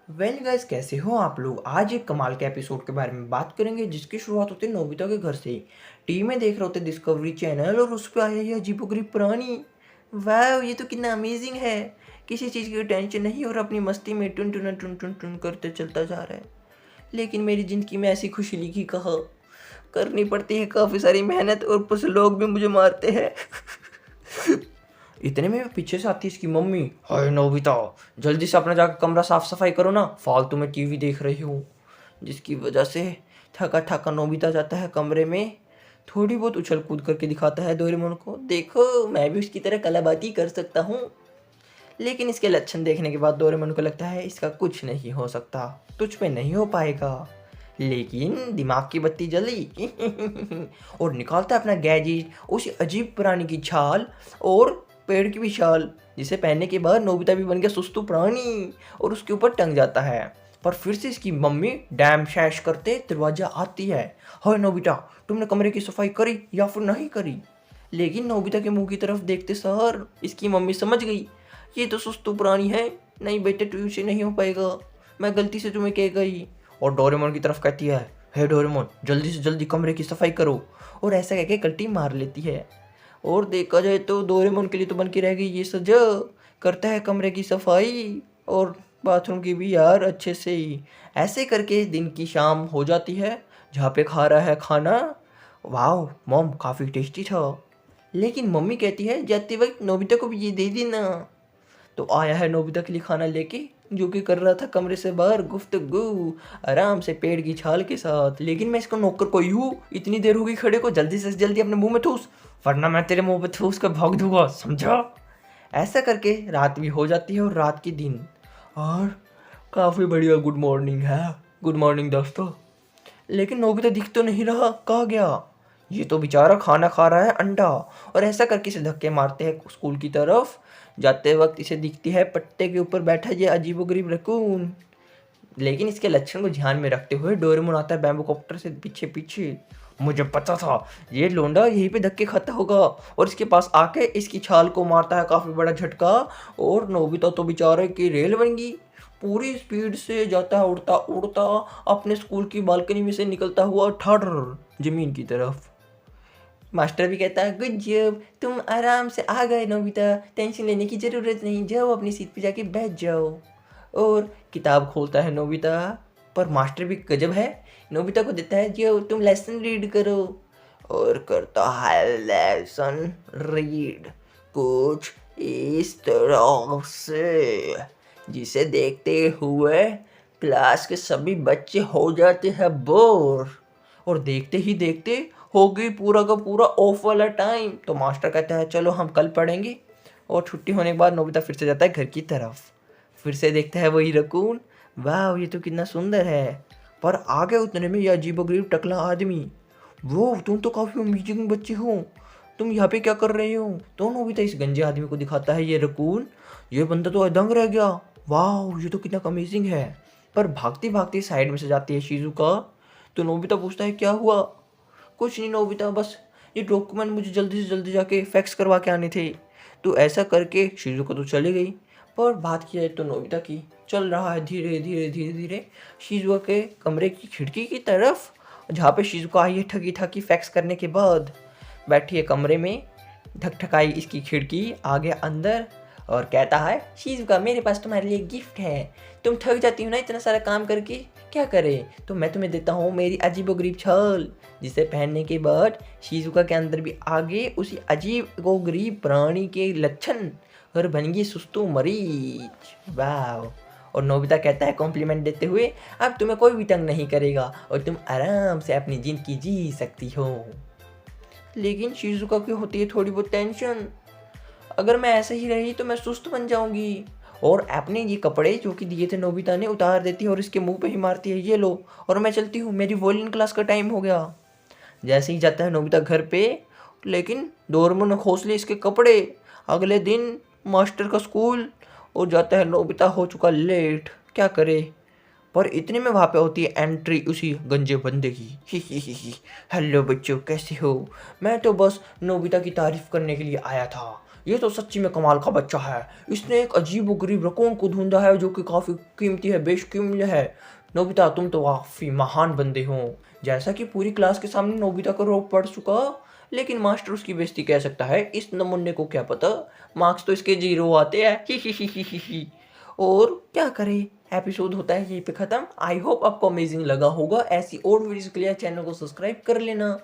Well guys, कैसे हो आप लोग। आज एक कमाल के एपिसोड के बारे में बात करेंगे जिसकी शुरुआत होती है नोबिता के घर से। टीवी में देख रहे होते डिस्कवरी चैनल और उस पर आया ये अजीबोगरीब प्राणी। वाह, ये तो कितना अमेजिंग है। किसी चीज़ की टेंशन नहीं और अपनी मस्ती में टुन टुन टुन टुन टुन करते चलता जा रहा है। लेकिन मेरी ज़िंदगी में ऐसी खुशी लिखी कहाँ, करनी पड़ती है काफ़ी सारी मेहनत और कुछ लोग भी मुझे मारते हैं। इतने में पीछे से आती है इसकी मम्मी। हाय नोबिता, जल्दी से अपना जाकर कमरा साफ सफाई करो ना, फालतू में टीवी देख रही हूँ। जिसकी वजह से थका थका नोबिता जाता है कमरे में, थोड़ी बहुत उछल कूद करके दिखाता है डोरेमोन को, देखो मैं भी उसकी तरह कलाबाजी कर सकता हूँ। लेकिन इसके लक्षण देखने के बाद डोरेमोन को लगता है इसका कुछ नहीं हो सकता, तुझ पे नहीं हो पाएगा। लेकिन दिमाग की बत्ती जली और निकालता है अपना गैजेट, उसी अजीब प्राणी की छाल और पेड़ की भी छाल, जिसे पहनने के बाद नोबिता भी बन गया सुस्तु प्राणी और उसके ऊपर टंग जाता है। पर फिर से इसकी मम्मी डैम शैश करते दरवाजा आती है। हाय नोबिता, तुमने कमरे की सफाई करी या फिर नहीं करी। लेकिन नोबिता के मुंह की तरफ देखते सर इसकी मम्मी समझ गई, ये तो सुस्तु प्राणी है, नहीं बेटे तुझसे नहीं हो पाएगा, मैं गलती से तुम्हें कह गई। और डोरेमोन की तरफ कहती है, हे डोरेमोन जल्दी से जल्दी कमरे की सफाई करो। और ऐसा कह के कल्टी मार लेती है। और देखा जाए तो डोरेमोन के लिए तो बन के रह गई ये सजा। करता है कमरे की सफाई और बाथरूम की भी यार अच्छे से ही। ऐसे करके दिन की शाम हो जाती है, जहाँ पे खा रहा है खाना। वाह मॉम, काफ़ी टेस्टी था। लेकिन मम्मी कहती है जाते वक्त नोबिता को भी ये दे देना। तो आया है नोबिता के लिए खाना लेके, जो कि कर रहा था कमरे से बाहर गुफ्तगू आराम से पेड़ की छाल के साथ। लेकिन मैं इसका नौकर कोई हूँ, इतनी देर हो गई खड़े को, जल्दी से जल्दी अपने मुंह में ठूस, वरना मैं तेरे मुंह पे ठूस कर भोग दूंगा, समझा। ऐसा करके रात भी हो जाती है और रात की दिन। और काफ़ी बढ़िया गुड मॉर्निंग है। गुड मॉर्निंग दोस्तों। लेकिन नोबिता दिख तो नहीं रहा, कहाँ गया। ये तो बेचारा खाना खा रहा है अंडा। और ऐसा करके इसे धक्के मारते हैं स्कूल की तरफ। जाते वक्त इसे दिखती है पट्टे के ऊपर बैठा ये अजीबोगरीब रकून। लेकिन इसके लक्षण को ध्यान में रखते हुए डोरेमोन आता है बैम्बू कॉप्टर से पीछे पीछे। मुझे पता था ये लोंडा यहीं पे धक्के खाता होगा, और इसके पास आके इसकी छाल को मारता है काफ़ी बड़ा झटका। और नोबिता तो बेचारे की रेल बन गई, पूरी स्पीड से जाता है उड़ता उड़ता, अपने स्कूल की बालकनी में से निकलता हुआ ठाड़ जमीन की तरफ। मास्टर भी कहता है गुड जॉब, तुम आराम से आ गए नोबिता, टेंशन लेने की ज़रूरत नहीं, जाओ अपनी सीट पे जाके बैठ जाओ। और किताब खोलता है नोबिता, पर मास्टर भी गजब है, नोबिता को देता है जो तुम लेसन रीड करो। और करता है लेसन रीड कुछ इस तरह से, जिसे देखते हुए क्लास के सभी बच्चे हो जाते हैं बोर। और देखते ही देखते हो गई पूरा का पूरा ऑफ वाला टाइम। तो मास्टर कहता है चलो हम कल पढ़ेंगे। और छुट्टी होने के बाद नोबिता फिर से जाता है घर की तरफ। फिर से देखता है वही रकून। वाह, ये तो कितना सुंदर है। पर आगे उतने में यह अजीबोगरीब टकला आदमी। वो तुम तो काफ़ी अमेजिंग बच्चे हो, तुम यहाँ पे क्या कर रहे हो। तो नोबिता इस गंजे आदमी को दिखाता है ये रकून। ये बंदा तो दंग रह गया, वाह ये तो कितना अमेजिंग है। पर भागती भागती साइड में से जाती है शिजुका। तो नोबिता पूछता है क्या हुआ। कुछ नहीं नोबिता, बस ये डॉक्यूमेंट मुझे जल्दी से जल्दी जाके फैक्स करवा के आने थे। तो ऐसा करके शिजुका तो चली गई। पर बात की जाए तो नोबिता की चल रहा है धीरे धीरे धीरे धीरे शिजुका के कमरे की खिड़की की तरफ, जहाँ पे शिजुका आई है ठगी ठाकी फैक्स करने के बाद। बैठी है कमरे में, ढकढकाई इसकी खिड़की, आगे अंदर, और कहता है शिजुका मेरे पास तुम्हारे लिए गिफ्ट है, तुम थक जाती हो ना इतना सारा काम करके, क्या करे, तो मैं तुम्हें देता हूँ मेरी अजीबोगरीब छाल, जिसे पहनने के बाद शिजुका के अंदर भी आगे उसी अजीबोगरीब प्राणी के लक्षण और बन गई सुस्तु मरीज। वाह। और नोबिता कहता है कॉम्प्लीमेंट देते हुए अब तुम्हें कोई भी तंग नहीं करेगा और तुम आराम से अपनी जिंदगी जी सकती हो। लेकिन शिजुका की होती है थोड़ी बहुत टेंशन, अगर मैं ऐसे ही रही तो मैं सुस्त बन जाऊंगी। और अपने ये कपड़े जो कि दिए थे नोबिता ने उतार देती है और इसके मुंह पे ही मारती है, ये लो और मैं चलती हूँ, मेरी वॉलिन क्लास का टाइम हो गया। जैसे ही जाता है नोबिता घर पे, लेकिन डोरेमोन ने खोस लिए इसके कपड़े। अगले दिन मास्टर का स्कूल, और जाता है नोबिता हो चुका लेट, क्या करे। पर इतने में वहाँ पे होती है एंट्री उसी गंजे बंदे की। ही। हेलो बच्चों, कैसे हो? मैं तो बस नोबिता की तारीफ करने के लिए आया था। ये तो सच्ची में कमाल का बच्चा है। इसने एक अजीब गरीब रकून को ढूंढा है जो कि काफ़ी कीमती है, बेशकीमती है। नोबिता, तुम तो काफ़ी महान बंदे हो। जैसा कि पूरी क्लास के सामने नोबिता का रोब पड़ चुका, लेकिन मास्टर उसकी बेइज्जती कह सकता है। इस नमूने को क्या पता, मार्क्स तो इसके 0 आते हैं। ही। और क्या करें, एपिसोड होता है यहीं पे ख़त्म। आई होप आपको अमेजिंग लगा होगा। ऐसी और वीडियोज़ के लिए चैनल को सब्सक्राइब कर लेना।